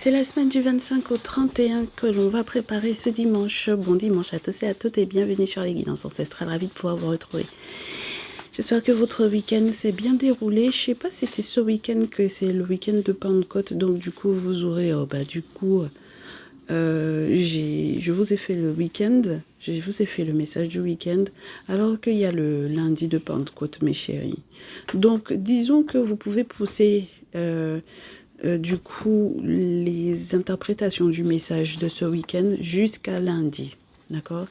c'est la semaine du 25 au 31 que l'on va préparer ce dimanche. Bon dimanche à tous et à toutes et bienvenue sur les guidances ancestrales. Ravi de pouvoir vous retrouver. J'espère que votre week-end s'est bien déroulé. Je sais pas si c'est ce week-end que c'est le week-end de Pentecôte. Donc du coup, vous aurez... je vous ai fait le week-end. Je vous ai fait le message du week-end. Alors qu'il y a le lundi de Pentecôte, mes chéris. Donc disons que vous pouvez pousser... du coup, les interprétations du message de ce week-end jusqu'à lundi, d'accord?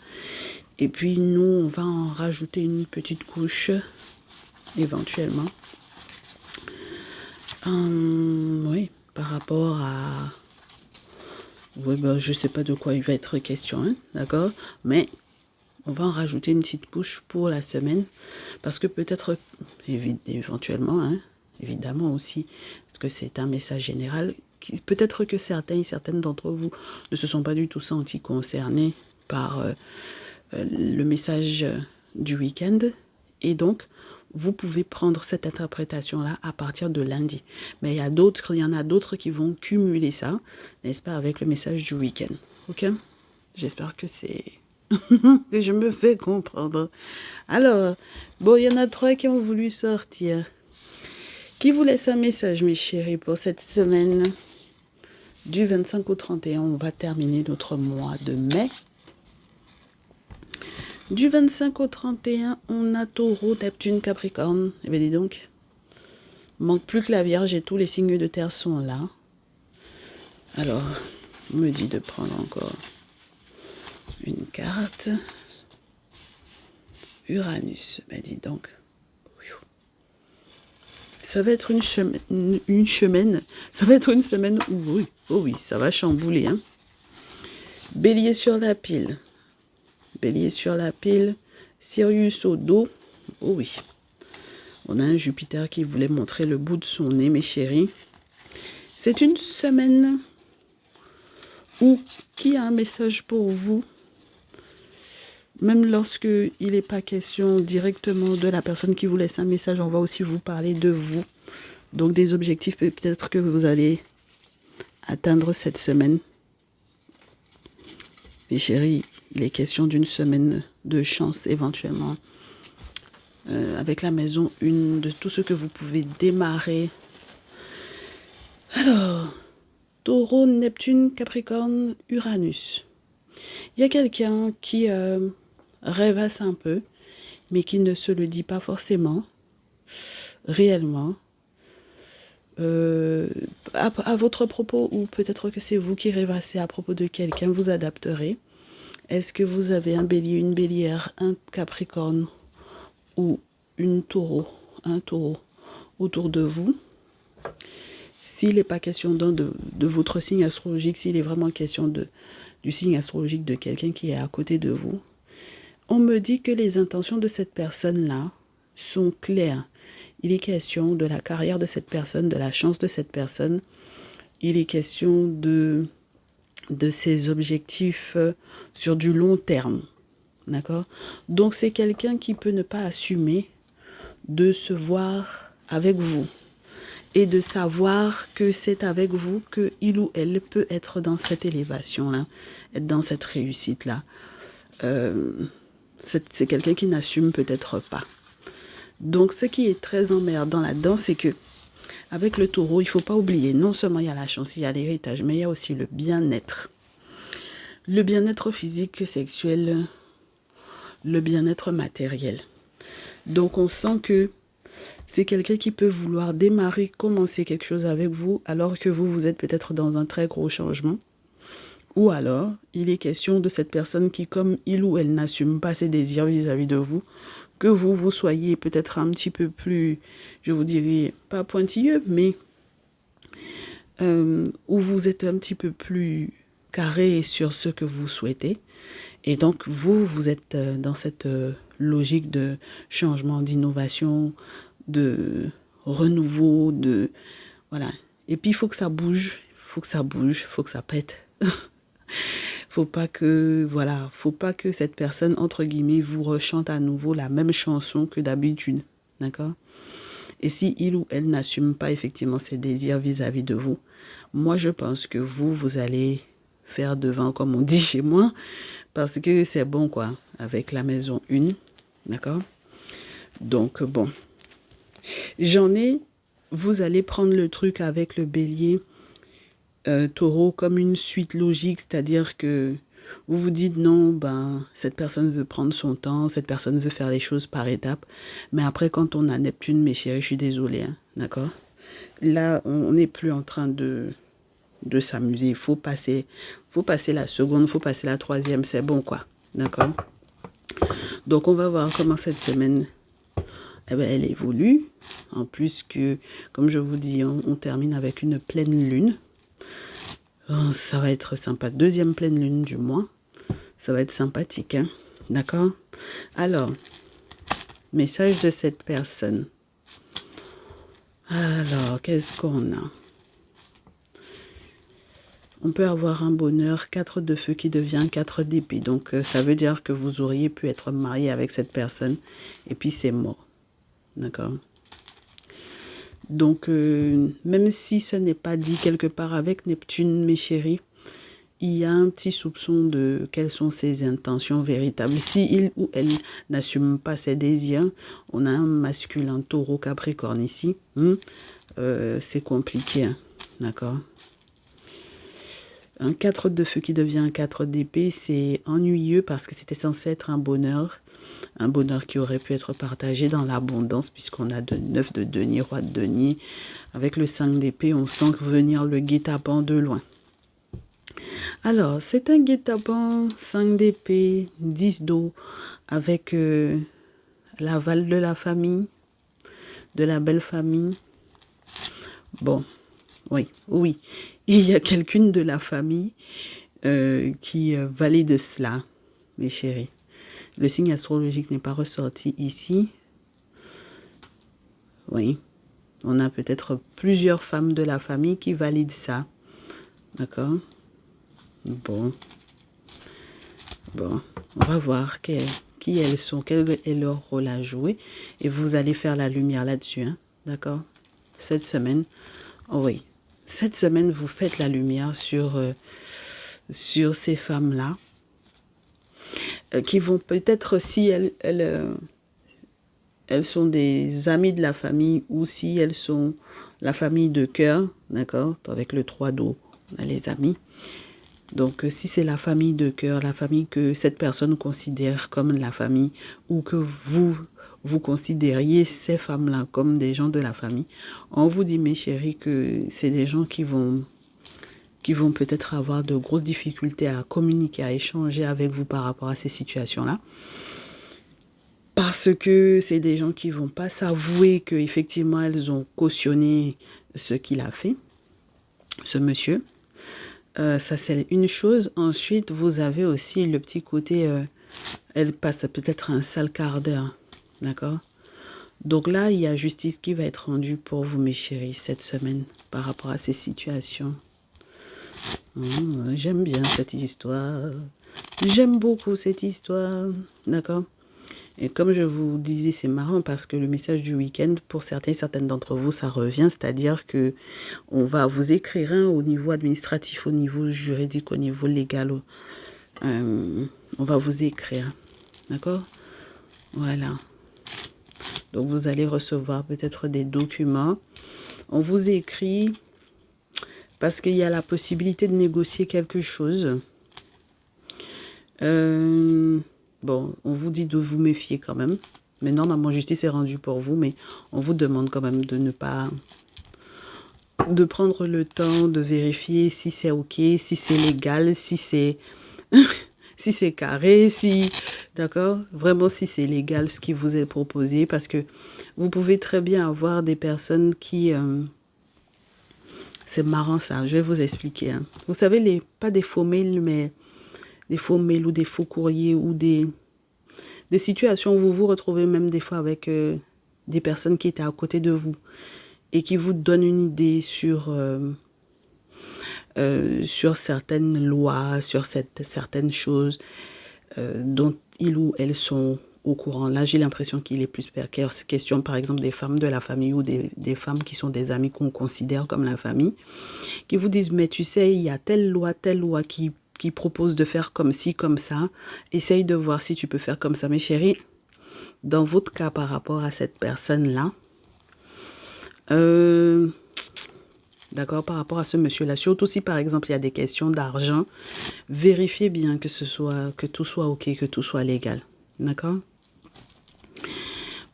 Et puis, nous, on va en rajouter une petite couche, éventuellement. Oui, par rapport à... Oui, ben, je sais pas de quoi il va être question, hein, d'accord? Mais on va en rajouter une petite couche pour la semaine, parce que peut-être, éventuellement, hein, évidemment aussi, parce que c'est un message général, peut-être que certains et certaines d'entre vous ne se sont pas du tout sentis concernés par le message du week-end, et donc vous pouvez prendre cette interprétation-là à partir de lundi. Mais il y en a d'autres qui vont cumuler ça, n'est-ce pas, avec le message du week-end. Ok? J'espère que que je me fais comprendre. Alors, bon, il y en a 3 qui ont voulu sortir. Qui vous laisse un message, mes chéris, pour cette semaine du 25 au 31? On va terminer notre mois de mai. Du 25 au 31, on a Taureau, Neptune, Capricorne. Eh bien, dis donc, manque plus que la Vierge et tous les signes de terre sont là. Alors, on me dit de prendre encore une carte. Uranus, ben dis donc. Ça va être ça va être une semaine où, oui, oh oui, ça va chambouler, hein. Bélier sur la pile. Bélier sur la pile. Sirius au dos. Oh oui. On a un Jupiter qui voulait montrer le bout de son nez, mes chéris. C'est une semaine qui a un message pour vous. Même lorsque il n'est pas question directement de la personne qui vous laisse un message, on va aussi vous parler de vous. Donc des objectifs peut-être que vous allez atteindre cette semaine. Mes chéris, il est question d'une semaine de chance éventuellement. Avec la maison 1, de tout ce que vous pouvez démarrer. Alors, Taureau, Neptune, Capricorne, Uranus. Il y a quelqu'un qui rêvasse un peu, mais qui ne se le dit pas forcément, réellement. À votre propos, ou peut-être que c'est vous qui rêvassez à propos de quelqu'un, vous adapterez. Est-ce que vous avez un bélier, une bélière, un capricorne ou un taureau autour de vous? S'il n'est pas question de votre signe astrologique, s'il est vraiment question du signe astrologique de quelqu'un qui est à côté de vous, on me dit que les intentions de cette personne-là sont claires. Il est question de la carrière de cette personne, de la chance de cette personne. Il est question de ses objectifs sur du long terme. D'accord? Donc, c'est quelqu'un qui peut ne pas assumer de se voir avec vous et de savoir que c'est avec vous qu'il ou elle peut être dans cette élévation-là, être dans cette réussite-là. C'est quelqu'un qui n'assume peut-être pas. Donc, ce qui est très emmerdant là-dedans, c'est que avec le taureau, il ne faut pas oublier, non seulement il y a la chance, il y a l'héritage, mais il y a aussi le bien-être. Le bien-être physique, sexuel, le bien-être matériel. Donc, on sent que c'est quelqu'un qui peut vouloir démarrer, commencer quelque chose avec vous, alors que vous êtes peut-être dans un très gros changement. Ou alors, il est question de cette personne qui, comme il ou elle n'assume pas ses désirs vis-à-vis de vous, que vous soyez peut-être un petit peu plus, je vous dirais, pas pointilleux, mais où vous êtes un petit peu plus carré sur ce que vous souhaitez. Et donc, vous êtes dans cette logique de changement, d'innovation, de renouveau, voilà. Et puis, il faut que ça bouge, il faut que ça pète. Faut pas que cette personne, entre guillemets, vous rechante à nouveau la même chanson que d'habitude. D'accord? Et si il ou elle n'assume pas effectivement ses désirs vis-à-vis de vous, moi je pense que vous allez faire devant, comme on dit chez moi, parce que c'est bon quoi, avec la maison 1, d'accord? Donc bon, vous allez prendre le truc avec le bélier, taureau, comme une suite logique, c'est-à-dire que vous vous dites non, ben, cette personne veut prendre son temps, cette personne veut faire les choses par étapes, mais après quand on a Neptune, mes chéris, je suis désolée, hein, d'accord? Là, on n'est plus en train de s'amuser, faut passer la seconde, faut passer la troisième, c'est bon quoi, d'accord? Donc on va voir comment cette semaine, eh ben, elle évolue. En plus que, comme je vous dis, on termine avec une pleine lune. Oh, ça va être sympa. Deuxième pleine lune du mois. Ça va être sympathique, hein? D'accord? Alors, message de cette personne. Alors, qu'est-ce qu'on a? On peut avoir un bonheur, 4 de feu qui devient 4 d'épée. Donc, ça veut dire que vous auriez pu être marié avec cette personne et puis c'est mort. D'accord? Donc, même si ce n'est pas dit quelque part avec Neptune, mes chéris, il y a un petit soupçon de quelles sont ses intentions véritables. Si il ou elle n'assume pas ses désirs, on a un masculin taureau capricorne ici, c'est compliqué, hein, d'accord? Un 4 de feu qui devient un 4 d'épée, c'est ennuyeux parce que c'était censé être un bonheur qui aurait pu être partagé dans l'abondance puisqu'on a de 9 de denier, roi de denier. Avec le 5 d'épée, on sent venir le guet-apens de loin. Alors, c'est un guet-apens, 5 d'épée, 10 d'eau, avec l'aval de la famille, de la belle famille. Bon, oui, il y a quelqu'une de la famille qui valide cela, mes chéris. Le signe astrologique n'est pas ressorti ici. Oui, on a peut-être plusieurs femmes de la famille qui valident ça. D'accord? Bon, on va voir qui elles sont, quel est leur rôle à jouer. Et vous allez faire la lumière là-dessus, hein? D'accord? Cette semaine, oh oui, cette semaine, vous faites la lumière sur ces femmes-là qui vont peut-être, si elles sont des amies de la famille ou si elles sont la famille de cœur, d'accord? Avec le 3 d'eau, on a les amis. Donc, si c'est la famille de cœur, la famille que cette personne considère comme la famille ou que vous considériez ces femmes-là comme des gens de la famille, on vous dit, mes chéris, que c'est des gens qui vont peut-être avoir de grosses difficultés à communiquer, à échanger avec vous par rapport à ces situations-là. Parce que c'est des gens qui ne vont pas s'avouer qu'effectivement, elles ont cautionné ce qu'il a fait, ce monsieur. Ça, c'est une chose. Ensuite, vous avez aussi le petit côté, elle passe peut-être un sale quart d'heure, d'accord? Donc là, il y a justice qui va être rendue pour vous, mes chéris, cette semaine, par rapport à ces situations. J'aime bien cette histoire. J'aime beaucoup cette histoire, d'accord? Et comme je vous disais, c'est marrant parce que le message du week-end, pour certaines d'entre vous, ça revient. C'est-à-dire que on va vous écrire au niveau administratif, au niveau juridique, au niveau légal. On va vous écrire. D'accord? Voilà. Donc, vous allez recevoir peut-être des documents. On vous écrit parce qu'il y a la possibilité de négocier quelque chose. Bon, on vous dit de vous méfier quand même. Mais normalement, justice est rendue pour vous, mais on vous demande quand même de ne pas... de prendre le temps de vérifier si c'est OK, si c'est légal, si c'est... si c'est carré, si... D'accord? Vraiment, si c'est légal ce qui vous est proposé. Parce que vous pouvez très bien avoir des personnes qui... C'est marrant ça, je vais vous expliquer. Hein. Vous savez, pas des faux mails, mais... des faux mails ou des faux courriers ou des situations où vous vous retrouvez même des fois avec des personnes qui étaient à côté de vous et qui vous donnent une idée sur certaines lois, sur certaines choses dont ils ou elles sont au courant. Là, j'ai l'impression qu'il est plus question, par exemple, des femmes de la famille ou des femmes qui sont des amis qu'on considère comme la famille, qui vous disent, mais tu sais, il y a telle loi qui propose de faire comme ci, comme ça. Essaye de voir si tu peux faire comme ça. Mes chéris, dans votre cas par rapport à cette personne-là, d'accord, par rapport à ce monsieur-là, surtout si par exemple il y a des questions d'argent, vérifiez bien que tout soit ok, que tout soit légal. D'accord?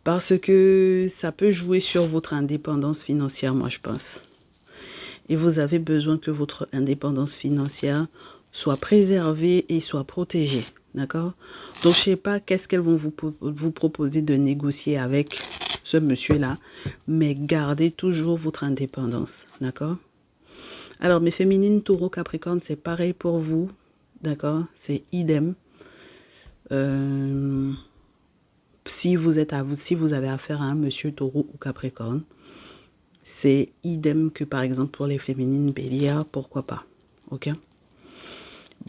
Parce que ça peut jouer sur votre indépendance financière, moi je pense. Et vous avez besoin que votre indépendance financière soit préservée et soit protégée. D'accord? Donc, je ne sais pas qu'est-ce qu'elles vont vous proposer de négocier avec ce monsieur-là, mais gardez toujours votre indépendance. D'accord? Alors, mes féminines, taureau, capricorne, c'est pareil pour vous. D'accord? C'est idem. Si vous avez affaire à un monsieur taureau ou capricorne, c'est idem que par exemple pour les féminines bélières, pourquoi pas. Ok?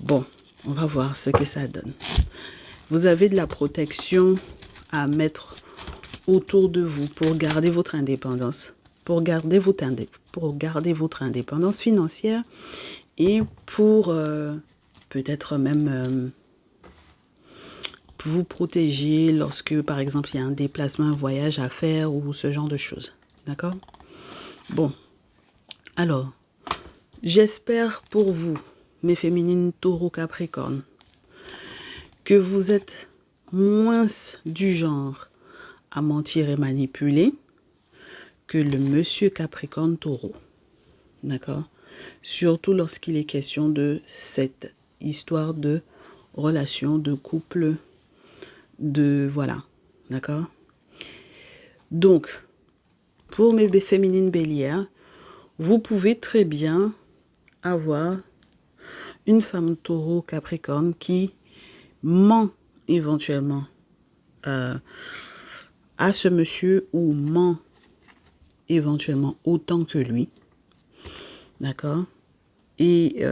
Bon, on va voir ce que ça donne. Vous avez de la protection à mettre autour de vous pour garder votre indépendance, pour garder votre indépendance financière et pour peut-être même vous protéger lorsque, par exemple, il y a un déplacement, un voyage à faire ou ce genre de choses. D'accord? Bon. Alors, j'espère pour vous, mes féminines taureau capricorne, que vous êtes moins du genre à mentir et manipuler que le monsieur capricorne taureau. D'accord? Surtout lorsqu'il est question de cette histoire de relation, de couple, voilà. D'accord? Donc, pour mes féminines bélières, vous pouvez très bien avoir une femme taureau capricorne qui ment éventuellement à ce monsieur ou ment éventuellement autant que lui. D'accord? Et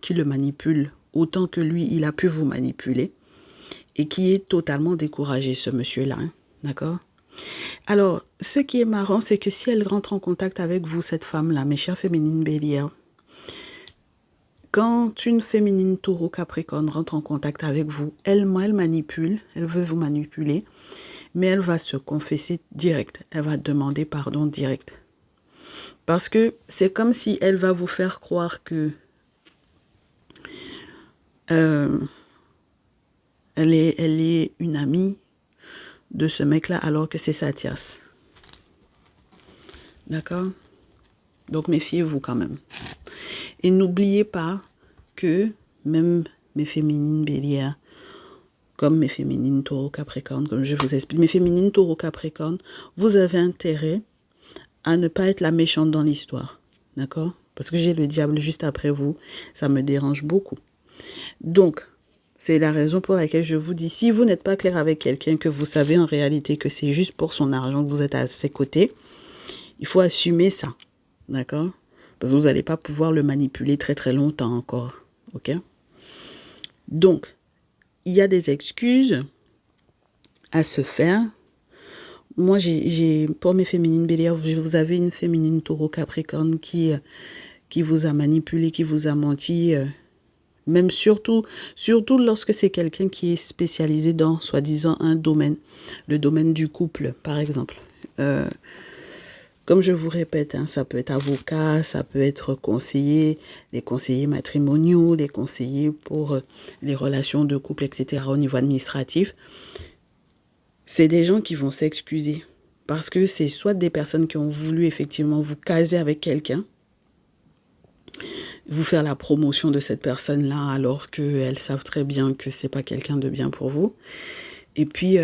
qui le manipule autant que lui, il a pu vous manipuler. Et qui est totalement découragé, ce monsieur-là. Hein? D'accord? Alors, ce qui est marrant, c'est que si elle rentre en contact avec vous, cette femme-là, mes chères féminines bélières, quand une féminine taureau capricorne rentre en contact avec vous, elle manipule, elle veut vous manipuler, mais elle va se confesser direct. Elle va demander pardon direct. Parce que c'est comme si elle va vous faire croire que elle est une amie de ce mec-là alors que c'est sa tierce. D'accord? Donc méfiez-vous quand même. Et n'oubliez pas que même mes féminines bélières, comme mes féminines taureau capricorne, comme je vous explique, mes féminines taureau capricorne, vous avez intérêt à ne pas être la méchante dans l'histoire. D'accord? Parce que j'ai le diable juste après vous, ça me dérange beaucoup. Donc, c'est la raison pour laquelle je vous dis, si vous n'êtes pas clair avec quelqu'un, que vous savez en réalité que c'est juste pour son argent que vous êtes à ses côtés, il faut assumer ça. D'accord? Parce que vous n'allez pas pouvoir le manipuler très très longtemps encore. Ok? Donc, il y a des excuses à se faire. Moi, pour mes féminines bélières, vous avez une féminine taureau capricorne qui vous a manipulé, qui vous a menti. Même surtout lorsque c'est quelqu'un qui est spécialisé dans, soi-disant, un domaine. Le domaine du couple, par exemple. Comme je vous répète, hein, ça peut être avocat, ça peut être conseiller, les conseillers matrimoniaux, les conseillers pour les relations de couple, etc. au niveau administratif. C'est des gens qui vont s'excuser. Parce que c'est soit des personnes qui ont voulu effectivement vous caser avec quelqu'un, vous faire la promotion de cette personne-là alors qu'elles savent très bien que c'est pas quelqu'un de bien pour vous. Et puis,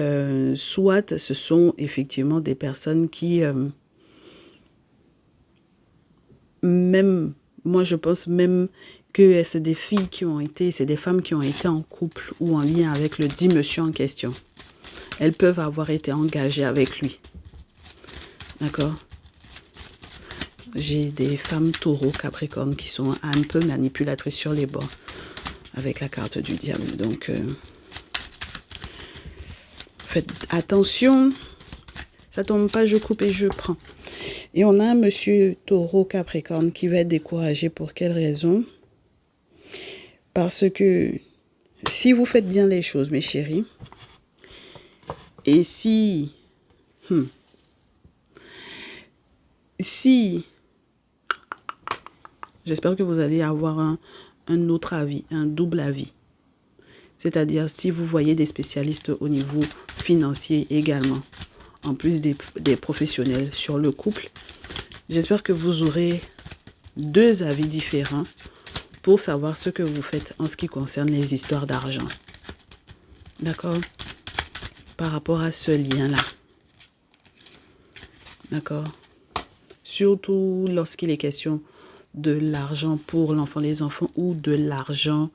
soit ce sont effectivement des personnes qui... même, moi je pense même que c'est des filles c'est des femmes qui ont été en couple ou en lien avec le dit monsieur en question. Elles peuvent avoir été engagées avec lui. D'accord? J'ai des femmes taureaux capricornes qui sont un peu manipulatrices sur les bords avec la carte du diable. Donc, Faites attention. Ça tombe pas, je coupe et je prends. Et on a un monsieur Taureau Capricorne qui va être découragé. Pour quelle raison? Parce que si vous faites bien les choses, mes chéris, et si j'espère que vous allez avoir un autre avis, un double avis. C'est-à-dire si vous voyez des spécialistes au niveau financier également, en plus des professionnels sur le couple, j'espère que vous aurez deux avis différents pour savoir ce que vous faites en ce qui concerne les histoires d'argent. D'accord? Par rapport à ce lien-là. D'accord? Surtout lorsqu'il est question de l'argent pour l'enfant, les enfants, ou de l'argent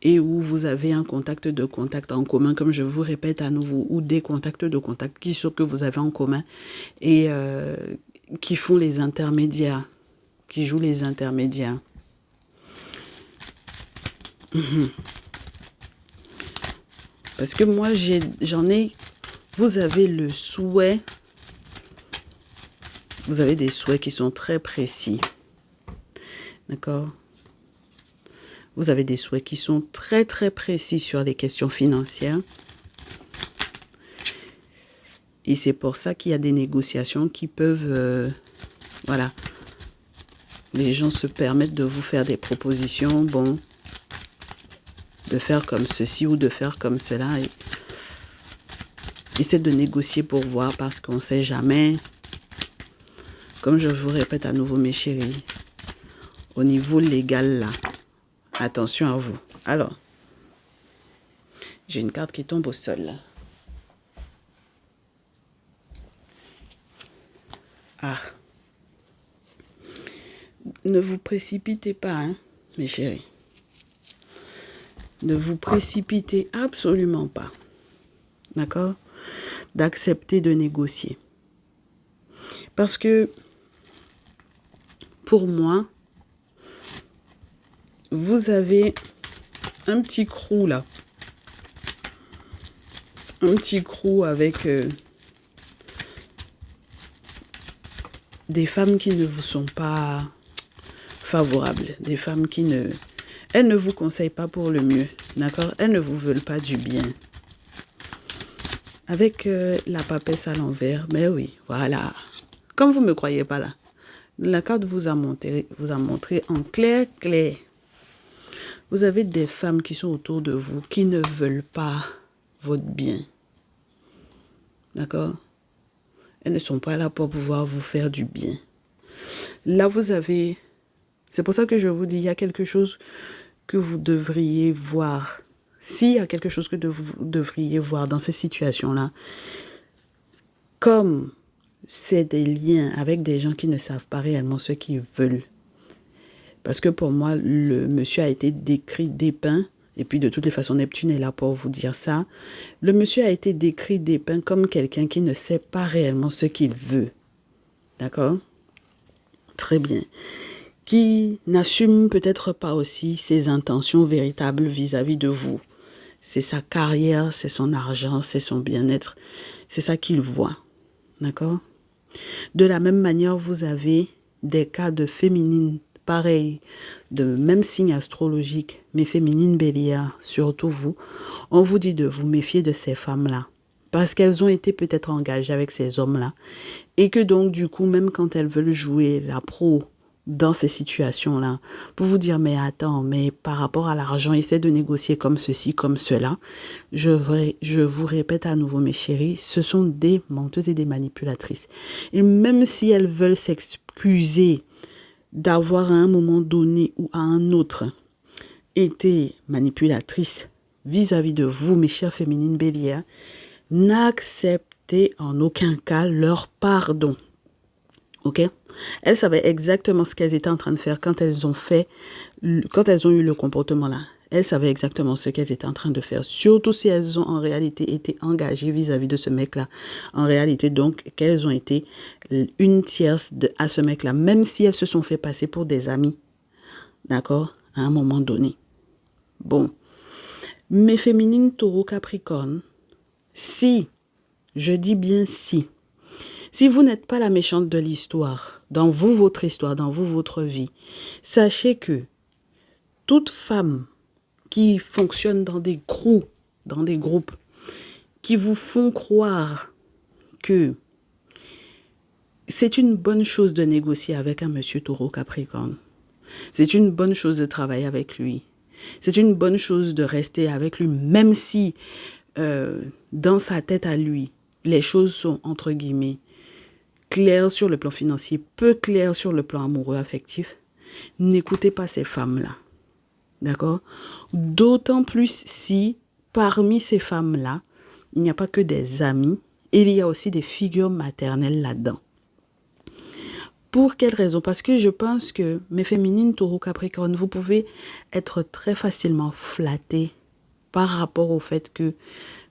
et où vous avez un contact en commun, comme je vous répète à nouveau, ou des contacts de contact que vous avez en commun et qui font les intermédiaires, qui jouent les intermédiaires. Parce que moi, vous avez le souhait, vous avez des souhaits qui sont très précis. D'accord? Vous avez des souhaits qui sont très très précis sur les questions financières. Et c'est pour ça qu'il y a des négociations qui peuvent... voilà. Les gens se permettent de vous faire des propositions, bon, de faire comme ceci ou de faire comme cela. Et essaie de négocier pour voir parce qu'on ne sait jamais. Comme je vous répète à nouveau, mes chéris, au niveau légal là, attention à vous. Alors, j'ai une carte qui tombe au sol là. Ah. Ne vous précipitez pas, hein, mes chéris. Ne vous précipitez absolument pas. D'accord? D'accepter de négocier. Parce que, pour moi, vous avez un petit crew là. Un petit crew avec des femmes qui ne vous sont pas favorables. Des femmes qui ne... Elles ne vous conseillent pas pour le mieux. D'accord? Elles ne vous veulent pas du bien. Avec la papesse à l'envers. Mais oui, voilà. Comme vous ne me croyez pas là. La carte vous a montré en clair. Vous avez des femmes qui sont autour de vous qui ne veulent pas votre bien. D'accord? Elles ne sont pas là pour pouvoir vous faire du bien. Là, vous avez... C'est pour ça que je vous dis, il y a quelque chose que vous devriez voir. S'il y a quelque chose que vous devriez voir dans ces situations-là, comme c'est des liens avec des gens qui ne savent pas réellement ce qu'ils veulent. Parce que pour moi, le monsieur a été dépeint, et puis de toutes les façons, Neptune est là pour vous dire ça. Le monsieur a été dépeint comme quelqu'un qui ne sait pas réellement ce qu'il veut. D'accord? Très bien. Qui n'assume peut-être pas aussi ses intentions véritables vis-à-vis de vous. C'est sa carrière, c'est son argent, c'est son bien-être. C'est ça qu'il voit. D'accord? De la même manière, vous avez des cas de féminines, pareil, de même signe astrologique, mais féminine bélière, surtout vous. On vous dit de vous méfier de ces femmes-là. Parce qu'elles ont été peut-être engagées avec ces hommes-là. Et que donc, du coup, même quand elles veulent jouer la pro dans ces situations-là, pour vous dire, mais attends, mais par rapport à l'argent, essaie de négocier comme ceci, comme cela. Je vous répète à nouveau, mes chéris, ce sont des menteuses et des manipulatrices. Et même si elles veulent s'excuser d'avoir à un moment donné ou à un autre été manipulatrices vis-à-vis de vous, mes chères féminines bélières, n'acceptez en aucun cas leur pardon. Ok? Elles savaient exactement ce qu'elles étaient en train de faire quand elles ont eu le comportement là. Elles savaient exactement ce qu'elles étaient en train de faire. Surtout si elles ont en réalité été engagées vis-à-vis de ce mec-là. En réalité, donc, qu'elles ont été une tierce à ce mec-là. Même si elles se sont fait passer pour des amis. D'accord? À un moment donné. Bon. Mes féminines taureau capricorne, si, je dis bien si vous n'êtes pas la méchante de l'histoire, dans vous, votre histoire, dans vous, votre vie, sachez que toute femme qui fonctionne dans des groupes, qui vous font croire que c'est une bonne chose de négocier avec un monsieur taureau capricorne. C'est une bonne chose de travailler avec lui. C'est une bonne chose de rester avec lui, même si dans sa tête à lui, les choses sont entre guillemets claires sur le plan financier, peu claires sur le plan amoureux affectif. N'écoutez pas ces femmes-là. D'accord? D'autant plus si parmi ces femmes-là, il n'y a pas que des amis, il y a aussi des figures maternelles là-dedans. Pour quelle raison? Parce que je pense que mes féminines taureau capricorne, vous pouvez être très facilement flattées par rapport au fait que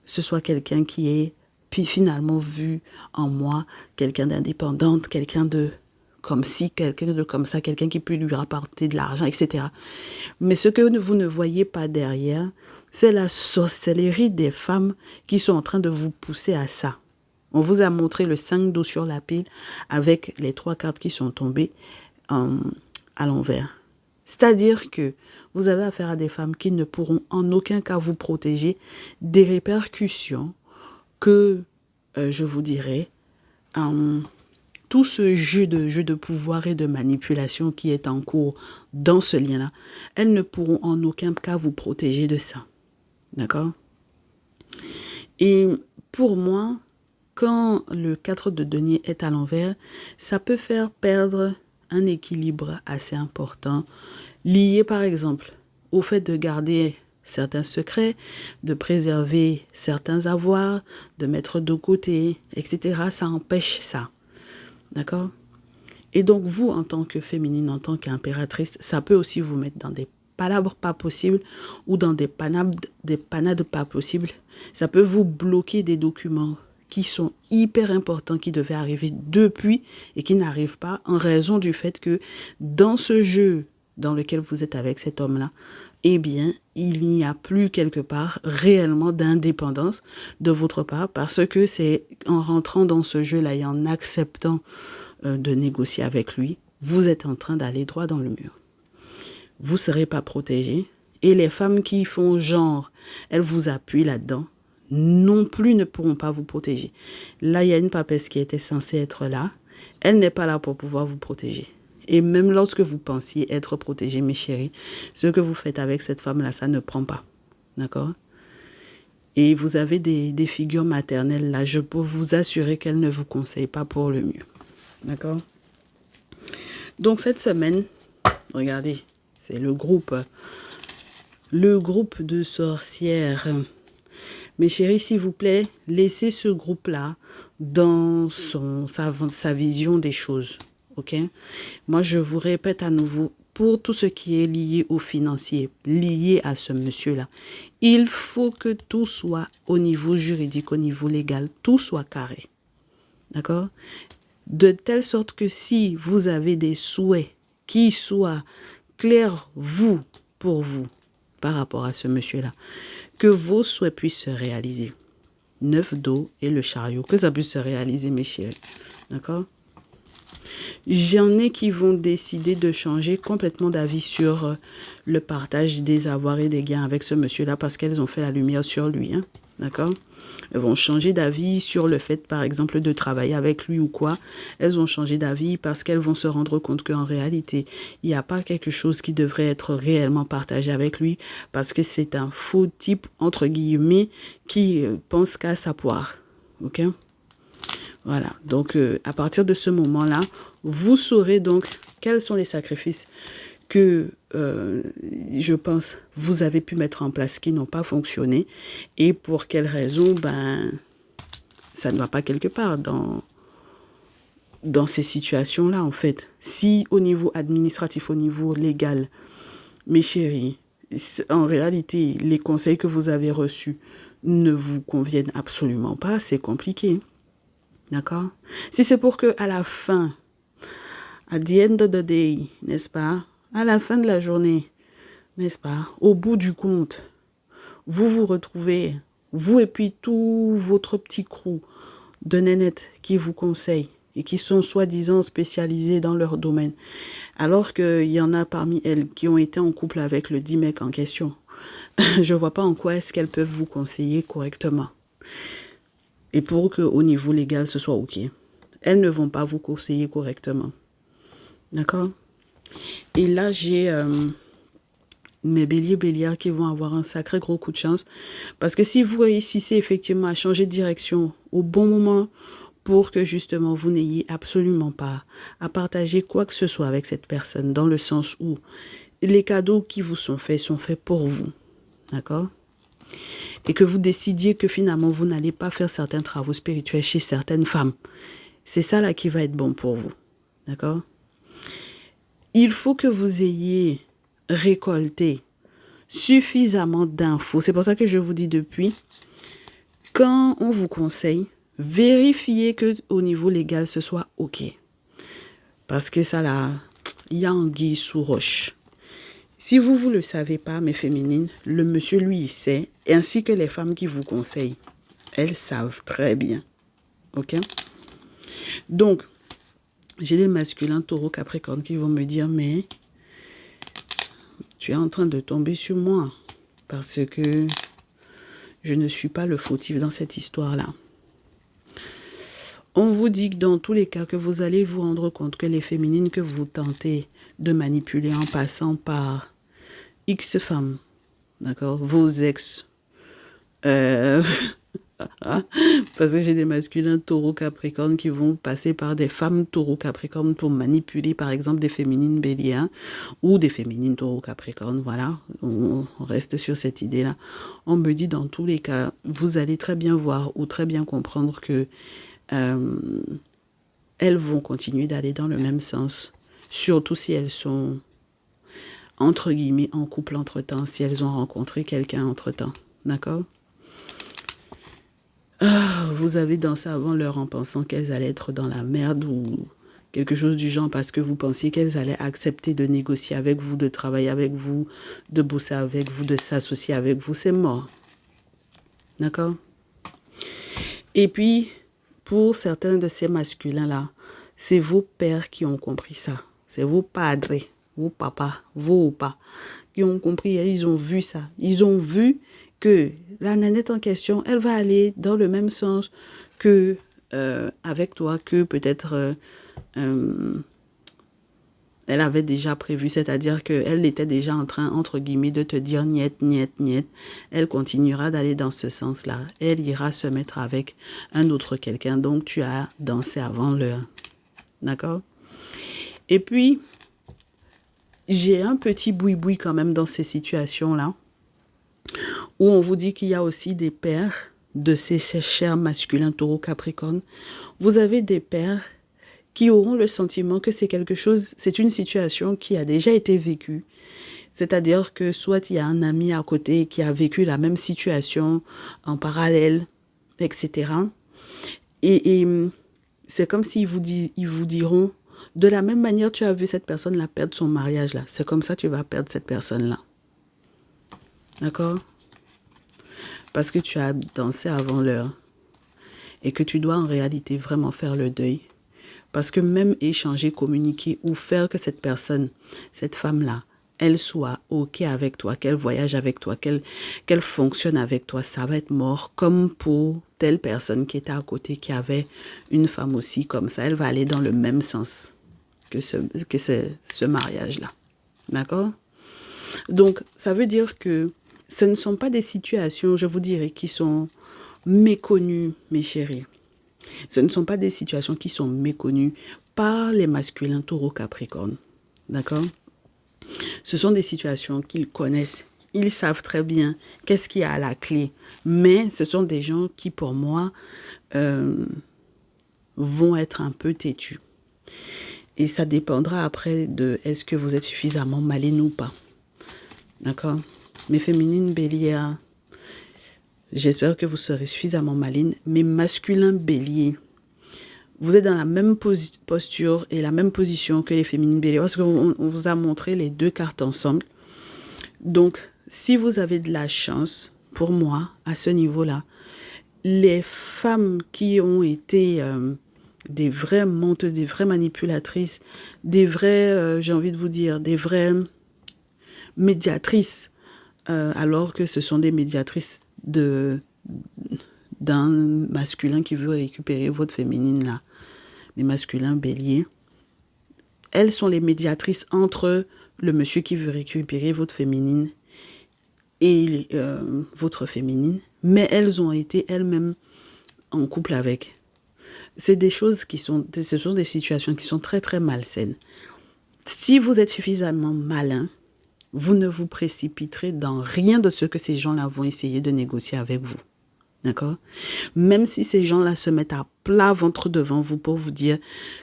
ce soit quelqu'un qui est puis finalement vu en moi, quelqu'un d'indépendante, quelqu'un de comme ci, quelqu'un de comme ça, quelqu'un qui peut lui rapporter de l'argent, etc. Mais ce que vous ne voyez pas derrière, c'est la sorcellerie des femmes qui sont en train de vous pousser à ça. On vous a montré le 5 d'eau sur la pile avec les 3 cartes qui sont tombées à l'envers. C'est-à-dire que vous avez affaire à des femmes qui ne pourront en aucun cas vous protéger des répercussions que, je vous dirais, tout ce jeu de pouvoir et de manipulation qui est en cours dans ce lien-là, elles ne pourront en aucun cas vous protéger de ça. D'accord? Et pour moi, quand le 4 de denier est à l'envers, ça peut faire perdre un équilibre assez important, lié par exemple au fait de garder certains secrets, de préserver certains avoirs, de mettre de côté, etc. Ça empêche ça. D'accord? Et donc vous, en tant que féminine, en tant qu'impératrice, ça peut aussi vous mettre dans des palabres pas possibles ou dans des panades pas possibles. Ça peut vous bloquer des documents qui sont hyper importants, qui devaient arriver depuis et qui n'arrivent pas en raison du fait que dans ce jeu dans lequel vous êtes avec cet homme-là, eh bien, il n'y a plus quelque part réellement d'indépendance de votre part parce que c'est en rentrant dans ce jeu-là et en acceptant de négocier avec lui, vous êtes en train d'aller droit dans le mur. Vous ne serez pas protégé et les femmes qui font genre, elles vous appuient là-dedans, non plus ne pourront pas vous protéger. Là, il y a une papesse qui était censée être là. Elle n'est pas là pour pouvoir vous protéger. Et même lorsque vous pensiez être protégé, mes chéris, ce que vous faites avec cette femme-là, ça ne prend pas. D'accord? Et vous avez des figures maternelles là. Je peux vous assurer qu'elles ne vous conseillent pas pour le mieux. D'accord? Donc cette semaine, regardez, c'est le groupe de sorcières. Mes chéris, s'il vous plaît, laissez ce groupe-là dans sa vision des choses. Ok? Moi, je vous répète à nouveau, pour tout ce qui est lié au financier, lié à ce monsieur-là, il faut que tout soit au niveau juridique, au niveau légal, tout soit carré. D'accord? De telle sorte que si vous avez des souhaits qui soient clairs, pour vous, par rapport à ce monsieur-là, que vos souhaits puissent se réaliser. 9 d'eau et le chariot, que ça puisse se réaliser, mes chéris. D'accord? J'en ai qui vont décider de changer complètement d'avis sur le partage des avoirs et des gains avec ce monsieur-là parce qu'elles ont fait la lumière sur lui. Hein? D'accord? Elles vont changer d'avis sur le fait, par exemple, de travailler avec lui ou quoi. Elles vont changer d'avis parce qu'elles vont se rendre compte qu'en réalité, il n'y a pas quelque chose qui devrait être réellement partagé avec lui parce que c'est un faux type, entre guillemets, qui pense qu'à sa poire. Ok? Voilà. Donc, à partir de ce moment-là, vous saurez donc quels sont les sacrifices que, je pense, vous avez pu mettre en place qui n'ont pas fonctionné et pour quelles raisons, ça ne va pas quelque part dans ces situations-là, en fait. Si au niveau administratif, au niveau légal, mes chéris, en réalité, les conseils que vous avez reçus ne vous conviennent absolument pas, c'est compliqué. D'accord? Si c'est pour que à la fin, at the end of the day, n'est-ce pas? À la fin de la journée, n'est-ce pas? Au bout du compte, vous vous retrouvez, vous et puis tout votre petit crew de nénettes qui vous conseillent et qui sont soi-disant spécialisés dans leur domaine, alors qu'il y en a parmi elles qui ont été en couple avec le dit mec en question. Je vois pas en quoi est-ce qu'elles peuvent vous conseiller correctement. Et pour qu'au niveau légal, ce soit OK. Elles ne vont pas vous conseiller correctement. D'accord? Et là, j'ai mes béliers-bélières qui vont avoir un sacré gros coup de chance. Parce que si vous réussissez effectivement à changer de direction au bon moment pour que justement vous n'ayez absolument pas à partager quoi que ce soit avec cette personne, dans le sens où les cadeaux qui vous sont faits pour vous. D'accord? Et que vous décidiez que finalement vous n'allez pas faire certains travaux spirituels chez certaines femmes. C'est ça là qui va être bon pour vous. D'accord? Il faut que vous ayez récolté suffisamment d'infos. C'est pour ça que je vous dis depuis, quand on vous conseille, vérifiez que au niveau légal, ce soit OK. Parce que ça là, il y a anguille sous roche. Si vous ne le savez pas, mes féminines, le monsieur, lui, il sait, ainsi que les femmes qui vous conseillent. Elles savent très bien. OK? Donc, j'ai des masculins taureaux capricornes qui vont me dire, mais tu es en train de tomber sur moi parce que je ne suis pas le fautif dans cette histoire-là. On vous dit que dans tous les cas, que vous allez vous rendre compte que les féminines que vous tentez de manipuler en passant par X femmes, d'accord, vos ex, parce que j'ai des masculins taureaux capricornes qui vont passer par des femmes taureaux capricornes pour manipuler par exemple des féminines béliers, hein, ou des féminines taureaux capricornes, voilà, on reste sur cette idée-là. On me dit dans tous les cas, vous allez très bien voir ou très bien comprendre que elles vont continuer d'aller dans le même sens, surtout si elles sont entre guillemets en couple entre-temps, si elles ont rencontré quelqu'un entre-temps, d'accord? Vous avez dansé avant l'heure en pensant qu'elles allaient être dans la merde ou quelque chose du genre parce que vous pensiez qu'elles allaient accepter de négocier avec vous, de travailler avec vous, de bosser avec vous, de s'associer avec vous. C'est mort. D'accord? Et puis, pour certains de ces masculins-là, c'est vos pères qui ont compris ça. C'est vos padres, vos papas, vos opas qui ont compris et ils ont vu ça. Ils ont vu que la nanette en question, elle va aller dans le même sens que avec toi, que peut-être elle avait déjà prévu, c'est-à-dire qu'elle était déjà en train, entre guillemets, de te dire niet, niet, niet. Elle continuera d'aller dans ce sens-là. Elle ira se mettre avec un autre quelqu'un. Donc, tu as dansé avant l'heure. D'accord? Et puis, j'ai un petit boui-boui quand même dans ces situations-là, où on vous dit qu'il y a aussi des pères de ces chers masculins taureaux capricornes. Vous avez des pères qui auront le sentiment que c'est quelque chose, c'est une situation qui a déjà été vécue. C'est-à-dire que soit il y a un ami à côté qui a vécu la même situation en parallèle, etc. Et c'est comme s'ils ils vous diront, de la même manière tu as vu cette personne-là perdre son mariage là, c'est comme ça que tu vas perdre cette personne-là. D'accord? Parce que tu as dansé avant l'heure et que tu dois en réalité vraiment faire le deuil. Parce que même échanger, communiquer ou faire que cette personne, cette femme-là, elle soit OK avec toi, qu'elle voyage avec toi, qu'elle fonctionne avec toi, ça va être mort. Comme pour telle personne qui était à côté, qui avait une femme aussi comme ça, elle va aller dans le même sens que ce mariage-là. D'accord? Donc, ça veut dire que ce ne sont pas des situations, je vous dirais, qui sont méconnues, mes chéris. Ce ne sont pas des situations qui sont méconnues par les masculins taureaux capricornes. D'accord? Ce sont des situations qu'ils connaissent. Ils savent très bien qu'est-ce qu'il y a à la clé. Mais ce sont des gens qui, pour moi, vont être un peu têtus. Et ça dépendra après de est-ce que vous êtes suffisamment maline ou pas. D'accord? Mes féminines béliers, j'espère que vous serez suffisamment maline. Mes masculins béliers, vous êtes dans la même posture et la même position que les féminines béliers. Parce qu'on vous a montré les deux cartes ensemble. Donc, si vous avez de la chance, pour moi, à ce niveau-là, les femmes qui ont été des vraies menteuses, des vraies manipulatrices, des vraies, j'ai envie de vous dire, des vraies médiatrices, alors que ce sont des médiatrices d'un masculin qui veut récupérer votre féminine là, les masculins béliers. Elles sont les médiatrices entre le monsieur qui veut récupérer votre féminine et votre féminine, mais elles ont été elles-mêmes en couple avec. C'est des choses ce sont des situations qui sont très très malsaines. Si vous êtes suffisamment malin, vous ne vous précipiterez dans rien de ce que ces gens-là vont essayer de négocier avec vous. D'accord? Même si ces gens-là se mettent à plat ventre devant vous pour vous dire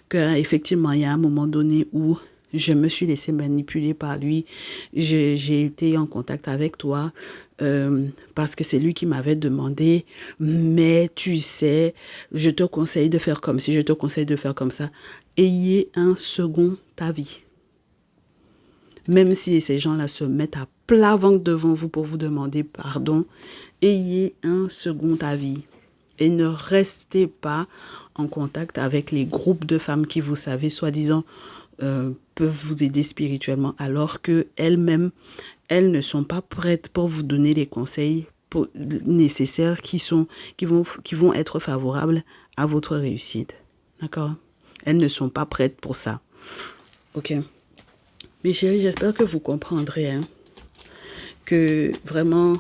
qu'effectivement, il y a un moment donné où je me suis laissé manipuler par lui, j'ai été en contact avec toi parce que c'est lui qui m'avait demandé, mais tu sais, je te conseille de faire comme si, je te conseille de faire comme ça. Ayez un second avis. Même si ces gens-là se mettent à plat ventre devant vous pour vous demander pardon, ayez un second avis. Et ne restez pas en contact avec les groupes de femmes qui, vous savez, soi-disant, peuvent vous aider spirituellement, alors qu'elles-mêmes, elles ne sont pas prêtes pour vous donner les conseils nécessaires qui vont être favorables à votre réussite. D'accord? Elles ne sont pas prêtes pour ça. Ok? Mes chéris, j'espère que vous comprendrez que vraiment,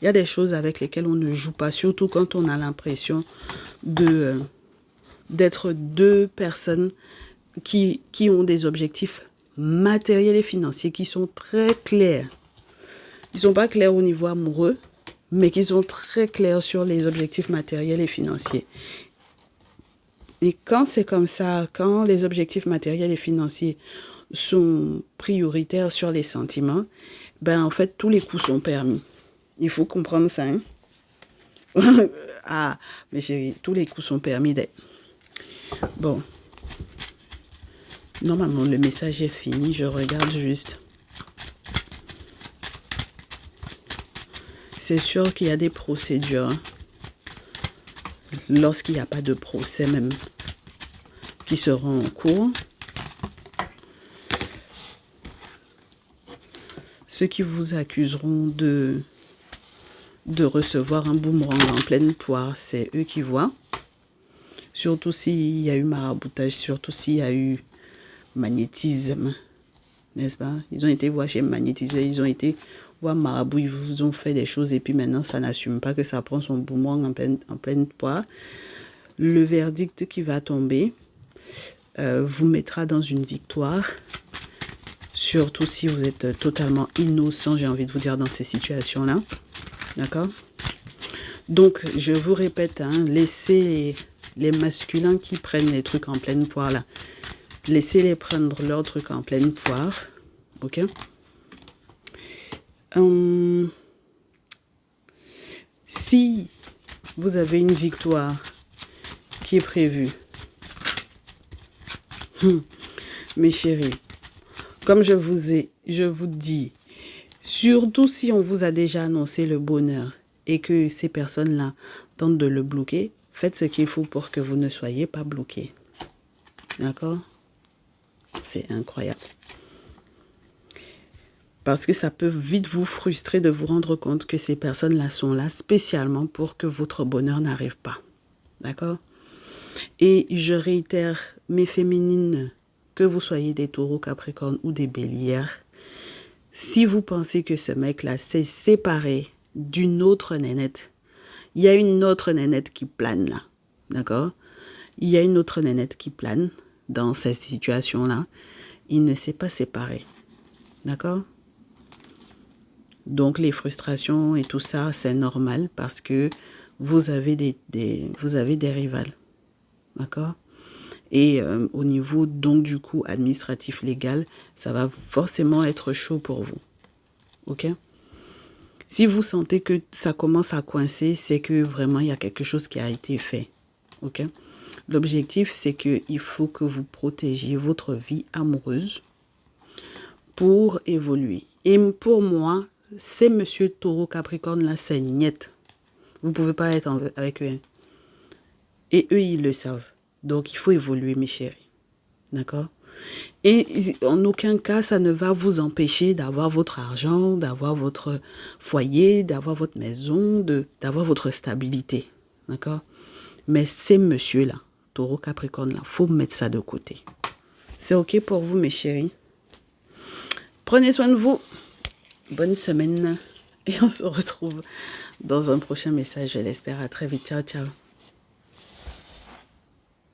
il y a des choses avec lesquelles on ne joue pas, surtout quand on a l'impression d'être deux personnes qui ont des objectifs matériels et financiers qui sont très clairs. Ils ne sont pas clairs au niveau amoureux, mais qui sont très clairs sur les objectifs matériels et financiers. Et quand c'est comme ça, quand les objectifs matériels et financiers sont prioritaires sur les sentiments, ben en fait, tous les coups sont permis. Il faut comprendre ça. Ah, mes chéris, tous les coups sont permis d'être. Bon. Normalement, le message est fini. Je regarde juste. C'est sûr qu'il y a des procédures. Lorsqu'il n'y a pas de procès même, qui seront en cours. Ceux qui vous accuseront de recevoir un boomerang en pleine poire, c'est eux qui voient. Surtout s'il y a eu maraboutage, surtout s'il y a eu magnétisme, n'est-ce pas? Ils ont été voir chez magnétisme, ils ont été voir marabout, ils vous ont fait des choses et puis maintenant ça n'assume pas que ça prend son boomerang en pleine poire. Le verdict qui va tomber vous mettra dans une victoire. Surtout si vous êtes totalement innocent, j'ai envie de vous dire, dans ces situations-là. D'accord? Donc, je vous répète, laissez les masculins qui prennent les trucs en pleine poire, là. Laissez-les prendre leurs trucs en pleine poire. Ok? Si vous avez une victoire qui est prévue, mes chéris, comme je vous dis, surtout si on vous a déjà annoncé le bonheur et que ces personnes-là tentent de le bloquer, faites ce qu'il faut pour que vous ne soyez pas bloqués. D'accord? C'est incroyable. Parce que ça peut vite vous frustrer de vous rendre compte que ces personnes-là sont là spécialement pour que votre bonheur n'arrive pas. D'accord? Et je réitère, mes féminines, que vous soyez des taureaux, capricornes ou des bélières, si vous pensez que ce mec-là s'est séparé d'une autre nénette, il y a une autre nénette qui plane là, d'accord? Il y a une autre nénette qui plane dans cette situation-là. Il ne s'est pas séparé, d'accord? Donc les frustrations et tout ça, c'est normal parce que vous avez vous avez des rivales, d'accord? Et au niveau, donc, du coup, administratif, légal, ça va forcément être chaud pour vous. Ok? Si vous sentez que ça commence à coincer, c'est que vraiment, il y a quelque chose qui a été fait. Ok? L'objectif, c'est qu'il faut que vous protégiez votre vie amoureuse pour évoluer. Et pour moi, Ces monsieur taureau capricorne là, c'est niet. Vous ne pouvez pas être avec eux. Hein. Et eux, ils le savent. Donc, il faut évoluer, mes chéris. D'accord? Et en aucun cas, ça ne va vous empêcher d'avoir votre argent, d'avoir votre foyer, d'avoir votre maison, d'avoir votre stabilité. D'accord? Mais ces messieurs-là, taureau capricorne là, il faut mettre ça de côté. C'est OK pour vous, mes chéris? Prenez soin de vous. Bonne semaine. Et on se retrouve dans un prochain message, je l'espère. À très vite. Ciao, ciao.